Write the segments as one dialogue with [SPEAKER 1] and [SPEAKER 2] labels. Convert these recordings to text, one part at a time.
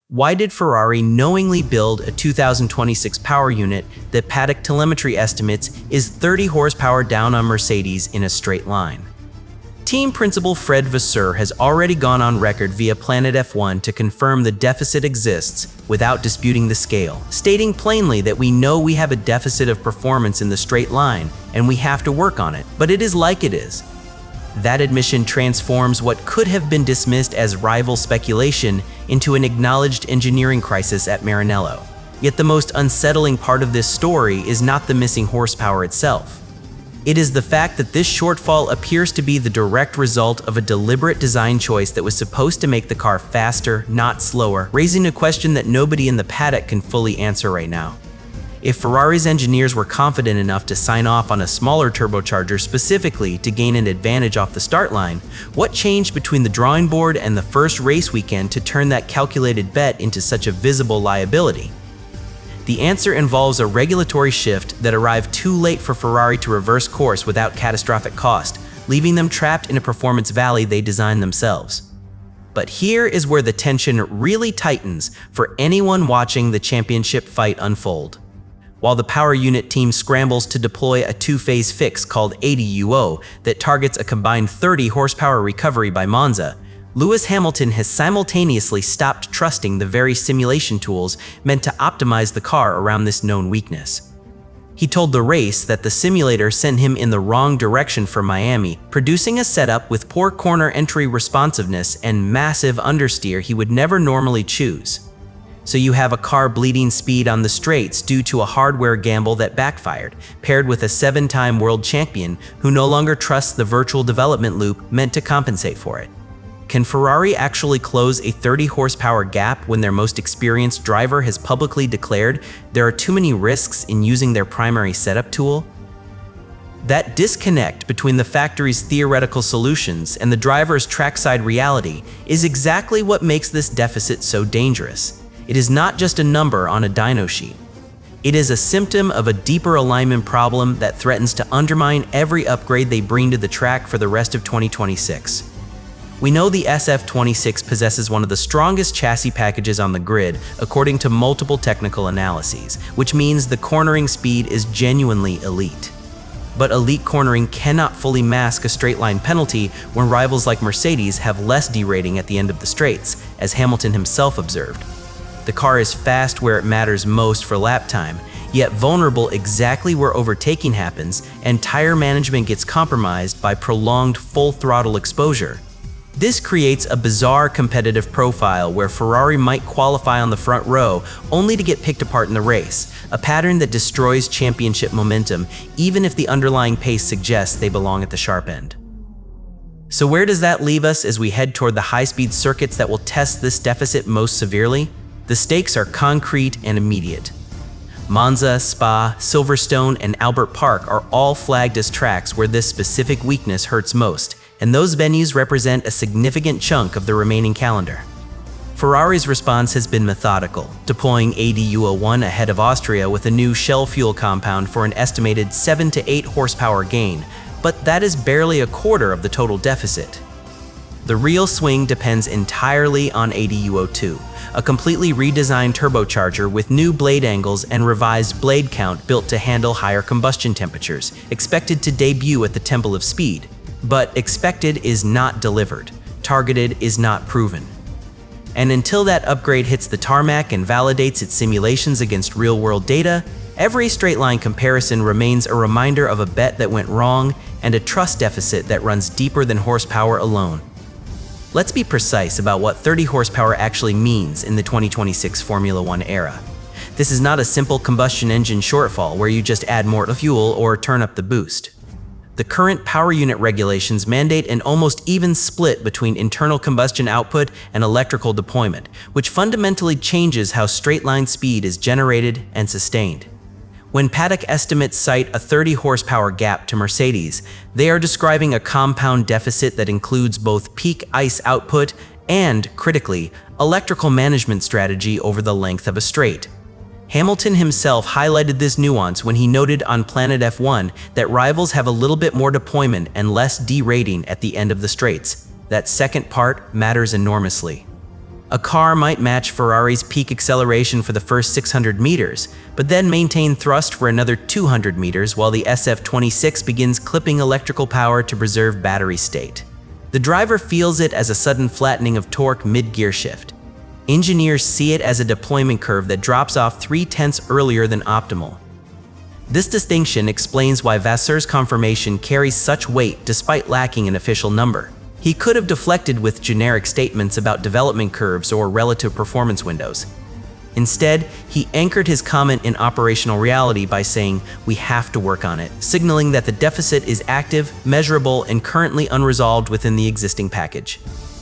[SPEAKER 1] Why did Ferrari knowingly build a 2026 power unit that paddock telemetry estimates is 30 horsepower down on Mercedes in a straight line? Team principal Fred Vasseur has already gone on record via Planet F1 to confirm the deficit exists without disputing the scale, stating plainly that we know we have a deficit of performance in the straight line and we have to work on it, but it is like it is. That admission transforms what could have been dismissed as rival speculation into an acknowledged engineering crisis at Maranello. Yet the most unsettling part of this story is not the missing horsepower itself. It is the fact that this shortfall appears to be the direct result of a deliberate design choice that was supposed to make the car faster, not slower, raising a question that nobody in the paddock can fully answer right now. If Ferrari's engineers were confident enough to sign off on a smaller turbocharger specifically to gain an advantage off the start line, what changed between the drawing board and the first race weekend to turn that calculated bet into such a visible liability? The answer involves a regulatory shift that arrived too late for Ferrari to reverse course without catastrophic cost, leaving them trapped in a performance valley they designed themselves. But here is where the tension really tightens for anyone watching the championship fight unfold. While the power unit team scrambles to deploy a two-phase fix called ADUO that targets a combined 30 horsepower recovery by Monza, Lewis Hamilton has simultaneously stopped trusting the very simulation tools meant to optimize the car around this known weakness. He told the race that the simulator sent him in the wrong direction for Miami, producing a setup with poor corner entry responsiveness and massive understeer he would never normally choose. So you have a car bleeding speed on the straights due to a hardware gamble that backfired, paired with a 7-time world champion who no longer trusts the virtual development loop meant to compensate for it. Can Ferrari actually close a 30 horsepower gap when their most experienced driver has publicly declared there are too many risks in using their primary setup tool? That disconnect between the factory's theoretical solutions and the driver's trackside reality is exactly what makes this deficit so dangerous. It is not just a number on a dyno sheet. It is a symptom of a deeper alignment problem that threatens to undermine every upgrade they bring to the track for the rest of 2026. We know the SF26 possesses one of the strongest chassis packages on the grid according to multiple technical analyses, which means the cornering speed is genuinely elite. But elite cornering cannot fully mask a straight-line penalty when rivals like Mercedes have less derating at the end of the straights, as Hamilton himself observed. The car is fast where it matters most for lap time, yet vulnerable exactly where overtaking happens and tire management gets compromised by prolonged full throttle exposure. This creates a bizarre competitive profile where Ferrari might qualify on the front row only to get picked apart in the race, a pattern that destroys championship momentum even if the underlying pace suggests they belong at the sharp end. So where does that leave us as we head toward the high-speed circuits that will test this deficit most severely? The stakes are concrete and immediate. Monza, Spa, Silverstone, and Albert Park are all flagged as tracks where this specific weakness hurts most, and those venues represent a significant chunk of the remaining calendar. Ferrari's response has been methodical, deploying ADUO 1 ahead of Austria with a new shell fuel compound for an estimated 7 to 8 horsepower gain, but that is barely a quarter of the total deficit. The real swing depends entirely on ADUO 2, a completely redesigned turbocharger with new blade angles and revised blade count built to handle higher combustion temperatures, expected to debut at the Temple of Speed. But expected is not delivered, targeted is not proven. And until that upgrade hits the tarmac and validates its simulations against real-world data, every straight-line comparison remains a reminder of a bet that went wrong and a trust deficit that runs deeper than horsepower alone. Let's be precise about what 30 horsepower actually means in the 2026 Formula One era. This is not a simple combustion engine shortfall where you just add more fuel or turn up the boost. The current power unit regulations mandate an almost even split between internal combustion output and electrical deployment, which fundamentally changes how straight-line speed is generated and sustained. When paddock estimates cite a 30 horsepower gap to Mercedes, they are describing a compound deficit that includes both peak ICE output and, critically, electrical management strategy over the length of a straight. Hamilton himself highlighted this nuance when he noted on Planet F1 that rivals have a little bit more deployment and less derating at the end of the straights. That second part matters enormously. A car might match Ferrari's peak acceleration for the first 600 meters, but then maintain thrust for another 200 meters while the SF26 begins clipping electrical power to preserve battery state. The driver feels it as a sudden flattening of torque mid-gear shift. Engineers see it as a deployment curve that drops off 0.3 earlier than optimal. This distinction explains why Vasseur's confirmation carries such weight despite lacking an official number. He could have deflected with generic statements about development curves or relative performance windows. Instead, he anchored his comment in operational reality by saying, "We have to work on it," signaling that the deficit is active, measurable, and currently unresolved within the existing package.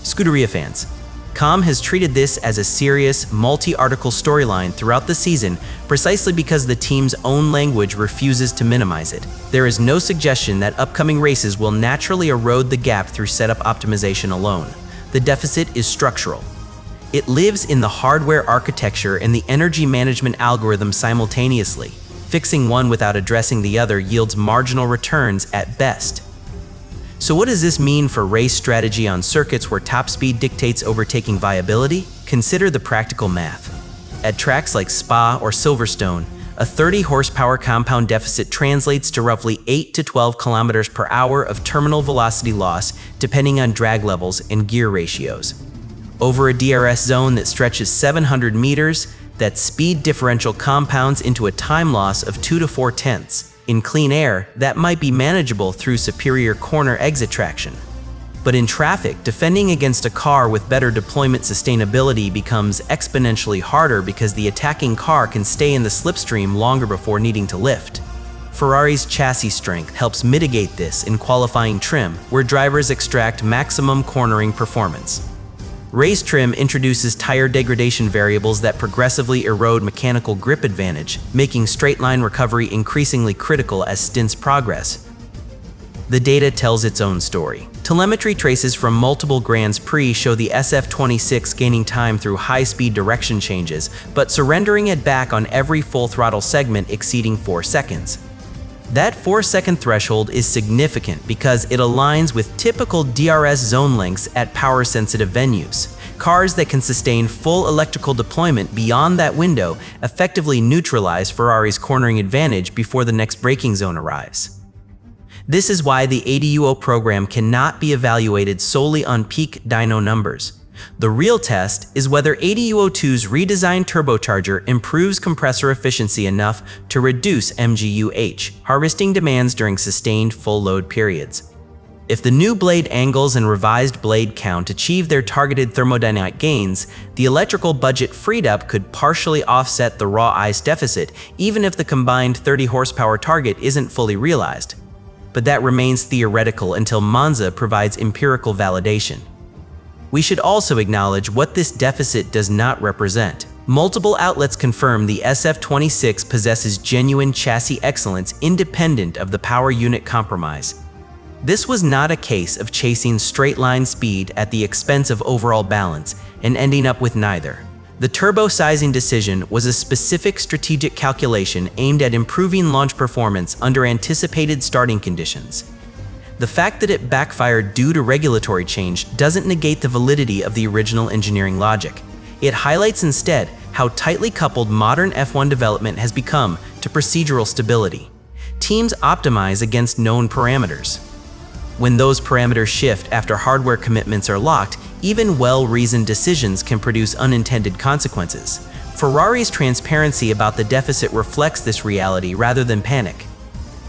[SPEAKER 1] Scuderia fans, COM has treated this as a serious, multi-article storyline throughout the season precisely because the team's own language refuses to minimize it. There is no suggestion that upcoming races will naturally erode the gap through setup optimization alone. The deficit is structural. It lives in the hardware architecture and the energy management algorithm simultaneously. Fixing one without addressing the other yields marginal returns at best. So what does this mean for race strategy on circuits where top speed dictates overtaking viability? Consider the practical math. At tracks like Spa or Silverstone, a 30 horsepower compound deficit translates to roughly 8 to 12 kilometers per hour of terminal velocity loss depending on drag levels and gear ratios. Over a DRS zone that stretches 700 meters, that speed differential compounds into a time loss of 2 to 4 tenths. In clean air, that might be manageable through superior corner exit traction. But in traffic, defending against a car with better deployment sustainability becomes exponentially harder because the attacking car can stay in the slipstream longer before needing to lift. Ferrari's chassis strength helps mitigate this in qualifying trim, where drivers extract maximum cornering performance. Race trim introduces tire degradation variables that progressively erode mechanical grip advantage, making straight-line recovery increasingly critical as stints progress. The data tells its own story. Telemetry traces from multiple Grands Prix show the SF26 gaining time through high-speed direction changes, but surrendering it back on every full throttle segment exceeding 4 seconds. That 4-second threshold is significant because it aligns with typical DRS zone lengths at power-sensitive venues. Cars that can sustain full electrical deployment beyond that window effectively neutralize Ferrari's cornering advantage before the next braking zone arrives. This is why the ADUO program cannot be evaluated solely on peak dyno numbers. The real test is whether ADUO2's redesigned turbocharger improves compressor efficiency enough to reduce MGU-H, harvesting demands during sustained full load periods. If the new blade angles and revised blade count achieve their targeted thermodynamic gains, the electrical budget freed up could partially offset the raw ice deficit, even if the combined 30 horsepower target isn't fully realized. But that remains theoretical until Monza provides empirical validation. We should also acknowledge what this deficit does not represent. Multiple outlets confirm the SF26 possesses genuine chassis excellence independent of the power unit compromise. This was not a case of chasing straight-line speed at the expense of overall balance and ending up with neither. The turbo sizing decision was a specific strategic calculation aimed at improving launch performance under anticipated starting conditions. The fact that it backfired due to regulatory change doesn't negate the validity of the original engineering logic. It highlights instead how tightly coupled modern F1 development has become to procedural stability. Teams optimize against known parameters. When those parameters shift after hardware commitments are locked, even well-reasoned decisions can produce unintended consequences. Ferrari's transparency about the deficit reflects this reality rather than panic.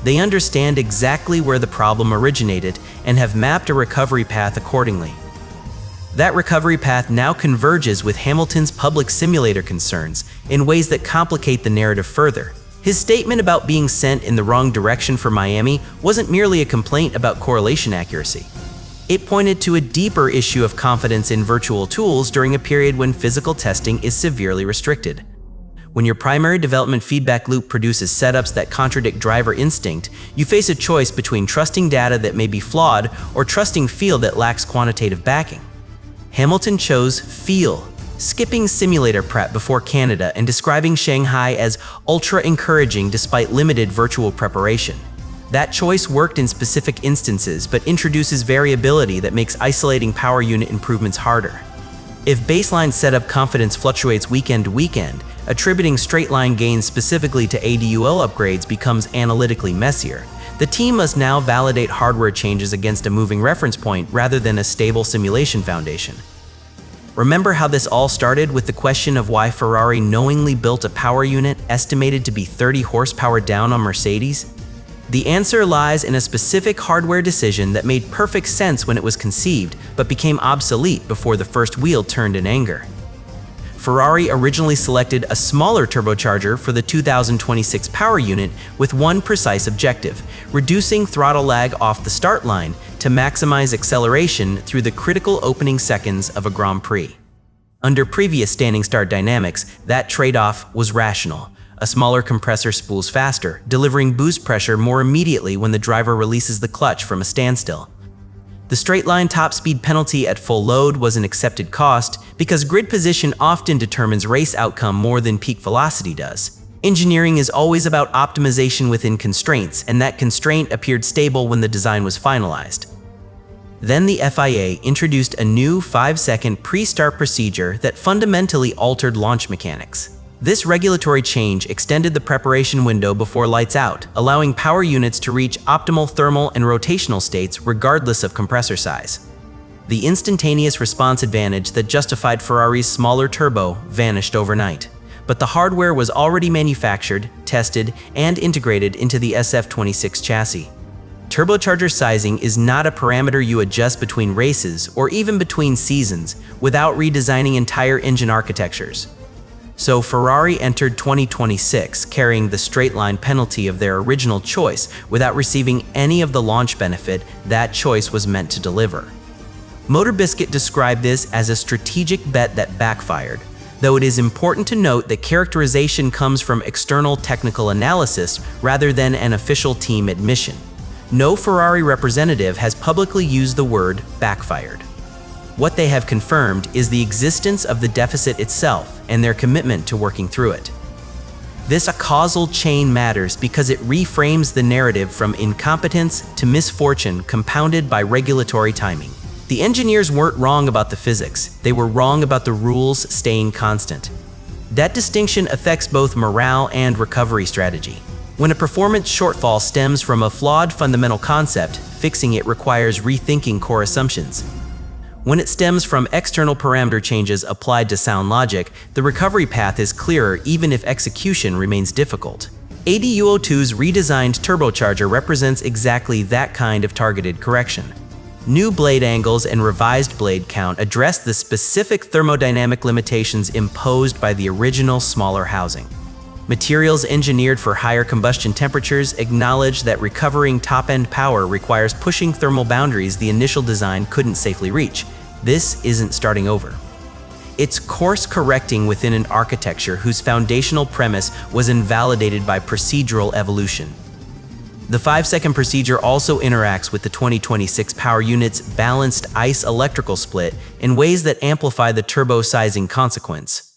[SPEAKER 1] They understand exactly where the problem originated and have mapped a recovery path accordingly. That recovery path now converges with Hamilton's public simulator concerns in ways that complicate the narrative further. His statement about being sent in the wrong direction for Miami wasn't merely a complaint about correlation accuracy. It pointed to a deeper issue of confidence in virtual tools during a period when physical testing is severely restricted. When your primary development feedback loop produces setups that contradict driver instinct, you face a choice between trusting data that may be flawed or trusting feel that lacks quantitative backing. Hamilton chose feel, skipping simulator prep before Canada and describing Shanghai as ultra-encouraging despite limited virtual preparation. That choice worked in specific instances but introduces variability that makes isolating power unit improvements harder. If baseline setup confidence fluctuates weekend to weekend, attributing straight-line gains specifically to ADUO upgrades becomes analytically messier. The team must now validate hardware changes against a moving reference point rather than a stable simulation foundation. Remember how this all started with the question of why Ferrari knowingly built a power unit estimated to be 30 horsepower down on Mercedes? The answer lies in a specific hardware decision that made perfect sense when it was conceived, but became obsolete before the first wheel turned in anger. Ferrari originally selected a smaller turbocharger for the 2026 power unit with one precise objective: reducing throttle lag off the start line to maximize acceleration through the critical opening seconds of a Grand Prix. Under previous standing start dynamics, that trade-off was rational. A smaller compressor spools faster, delivering boost pressure more immediately when the driver releases the clutch from a standstill. The straight-line top speed penalty at full load was an accepted cost because grid position often determines race outcome more than peak velocity does. Engineering is always about optimization within constraints, and that constraint appeared stable when the design was finalized. Then the FIA introduced a new 5-second pre-start procedure that fundamentally altered launch mechanics. This regulatory change extended the preparation window before lights out, allowing power units to reach optimal thermal and rotational states regardless of compressor size. The instantaneous response advantage that justified Ferrari's smaller turbo vanished overnight. But the hardware was already manufactured, tested, and integrated into the SF26 chassis. Turbocharger sizing is not a parameter you adjust between races or even between seasons without redesigning entire engine architectures. So Ferrari entered 2026 carrying the straight-line penalty of their original choice without receiving any of the launch benefit that choice was meant to deliver. MotorBiscuit described this as a strategic bet that backfired, though it is important to note that characterization comes from external technical analysis rather than an official team admission. No Ferrari representative has publicly used the word backfired. What they have confirmed is the existence of the deficit itself and their commitment to working through it. This causal chain matters because it reframes the narrative from incompetence to misfortune compounded by regulatory timing. The engineers weren't wrong about the physics, they were wrong about the rules staying constant. That distinction affects both morale and recovery strategy. When a performance shortfall stems from a flawed fundamental concept, fixing it requires rethinking core assumptions. When it stems from external parameter changes applied to sound logic, the recovery path is clearer even if execution remains difficult. ADUO2's redesigned turbocharger represents exactly that kind of targeted correction. New blade angles and revised blade count address the specific thermodynamic limitations imposed by the original smaller housing. Materials engineered for higher combustion temperatures acknowledge that recovering top-end power requires pushing thermal boundaries the initial design couldn't safely reach. This isn't starting over. It's course-correcting within an architecture whose foundational premise was invalidated by procedural evolution. The 5-second procedure also interacts with the 2026 power unit's balanced ICE electrical split in ways that amplify the turbo sizing consequence.